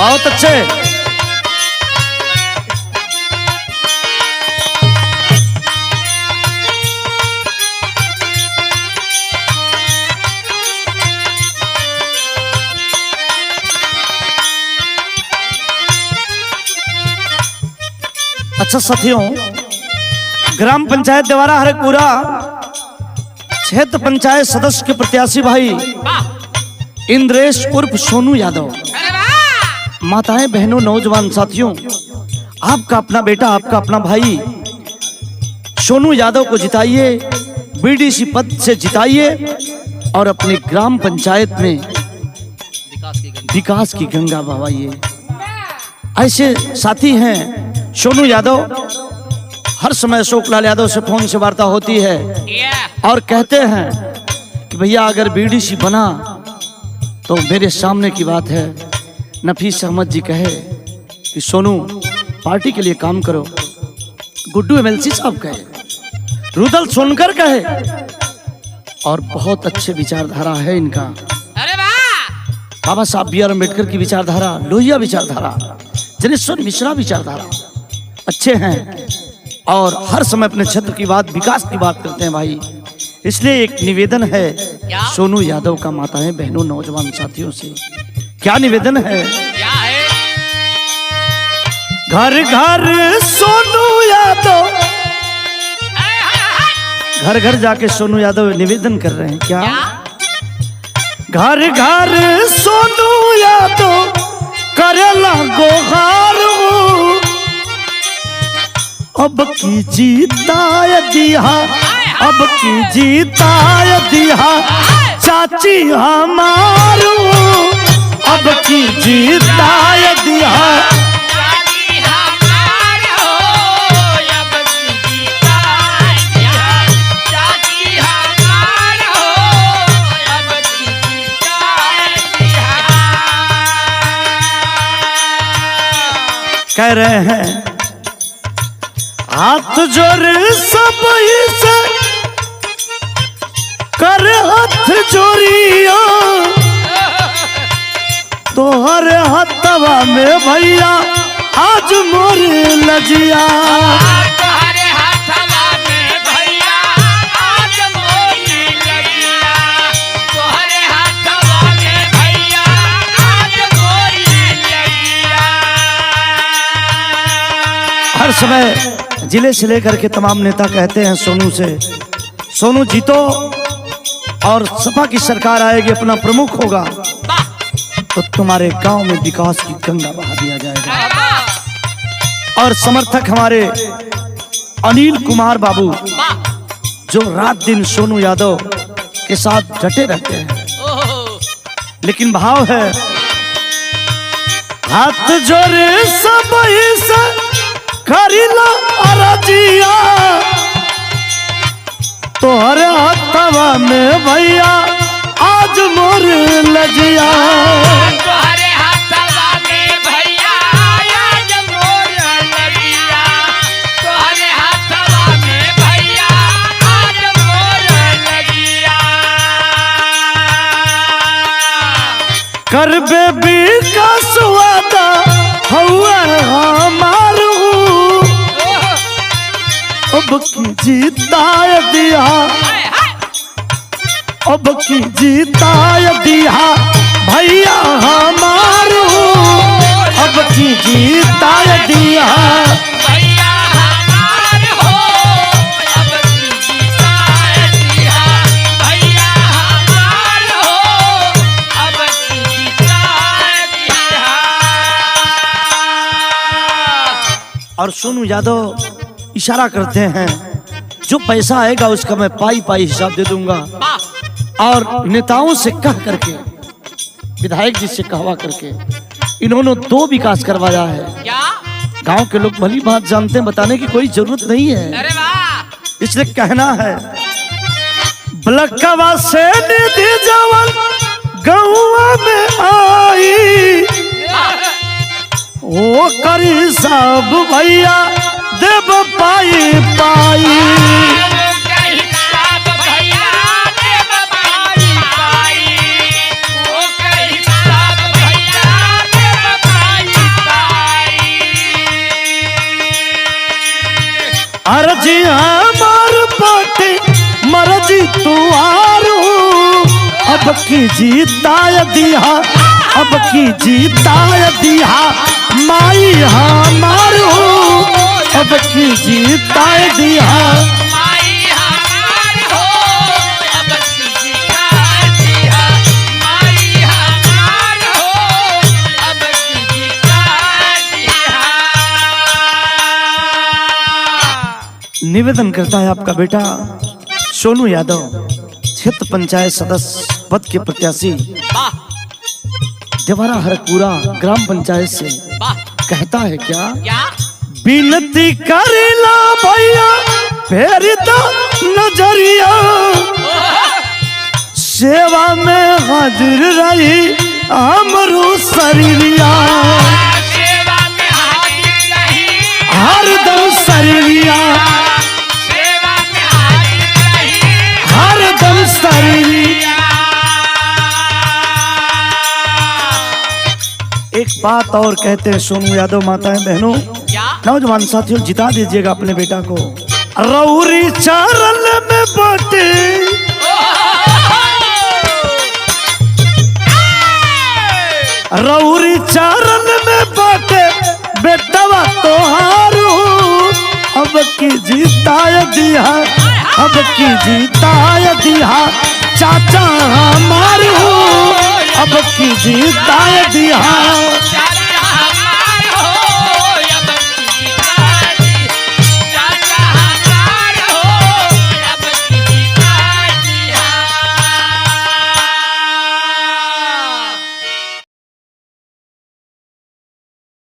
बहुत अच्छे। अच्छा साथियों, ग्राम पंचायत देवारा हरकपुरा क्षेत्र पंचायत सदस्य के प्रत्याशी भाई इंद्रेश उर्फ सोनू यादव, माताएं बहनों नौजवान साथियों, आपका अपना बेटा आपका अपना भाई सोनू यादव को जिताइए, बीडीसी पद से जिताइए और अपने ग्राम पंचायत में विकास की गंगा बहाइए। ऐसे साथी हैं सोनू यादव, हर समय अशोक लाल यादव से फोन से वार्ता होती है और कहते हैं कि भैया अगर बीडीसी बना तो मेरे सामने की बात है, नफीस अहमद जी कहे कि सोनू पार्टी के लिए काम करो, गुड्डू एमएलसी साहब कहे, रुदल सोनकर कहे, और बहुत अच्छे विचारधारा है इनका। अरे वाह! बाबा साहब बी आर अम्बेडकर की विचारधारा, लोहिया विचारधारा, जनेश्वर मिश्रा विचारधारा अच्छे हैं और हर समय अपने क्षेत्र की बात, विकास की बात करते हैं भाई। इसलिए एक निवेदन है सोनू यादव का माताएं बहनों नौजवान साथियों से। क्या निवेदन है? क्या है? घर घर सोनू यादव, घर घर जाके सोनू यादव निवेदन कर रहे हैं। क्या? घर घर सोनू यादव करेला गोहार, अब की जीता दिया, अब की जीता दिया चाची हमारू, अब की जीता दिया चाची हमार हो, अब की जीता दिया, चाची हमार हो, अब की जीता दिया। कह रहे हैं हाथ जोड़ सब से कर हाथ जोड़िया, तोहर हथवा में भैया आज मोर लजिया, तुम्हारे हाथवा में भैया आज मोरी लगिया, तुम्हारे हाथवा में भैया आज मोरी लगिया। हर समय जिले से लेकर के तमाम नेता कहते हैं सोनू से, सोनू जीतो और सपा की सरकार आएगी, अपना प्रमुख होगा तो तुम्हारे गांव में विकास की गंगा बहा दिया जाएगा। और समर्थक हमारे अनिल कुमार बाबू जो रात दिन सोनू यादव के साथ डटे रहते हैं, लेकिन भाव है हाथ जोड़े सब से करिला अरजिया, तोहरे हथवा में भैया आज मोर लजिया, तुम्हारे हाथवा में भैया आज मोर लगिया, तुम्हारे हाथवा में भैया आज मोर लगिया। करबे विकास वादा हुआ हमारू, अब की जीता दिया, अब की जीता दिया भैया हमारू, अब की जीता दिया भैया हमार हो, अब की जीता दिया, भैया हमार हो, अब की जीता दिया। और सोनू यादव इशारा करते हैं जो पैसा आएगा उसका मैं पाई पाई हिसाब दे दूंगा, और नेताओं से कह करके, विधायक जी से कहवा करके इन्होंने 2 विकास करवाया है। क्या? गांव के लोग भली बात जानते हैं, बताने की कोई जरूरत नहीं है। अरे वाह! इसलिए कहना है ब्लकवा से निधि जवन गौवा में आई, ओ करी सब भैया देव पाई पाई, अर्जी हमार बाटे मर्जी तू आरू अब की जीता दिया अब की जीता दिया माई हमार अब की जीता दिया माई हमार हो अब की जीता दिया माई हमार हो अब की जीता दिया। निवेदन करता है आपका बेटा सोनू यादव क्षेत्र पंचायत सदस्य पद के प्रत्याशी वाह देवरा हरपुरा ग्राम पंचायत से वाह कहता है क्या क्या विनती करेला भैया फेर दो नजरिया सेवा में हाजिर रही हमरो शरीरिया सेवा में हाजिर रही हरदम शरीरिया सेवा में हाजिर रही हरदम शरीरिया। एक बात और कहते हैं सोनू यादव माताएं बहनों क्या नौजवान साथियों जिता दीजिएगा अपने बेटा को रौरी चारल में बाटे रौरी चारल में बाटे बेटवा तोहारू अब की जीता दिया अब की जीता दिया चाचा हमारू अब की जीता दिया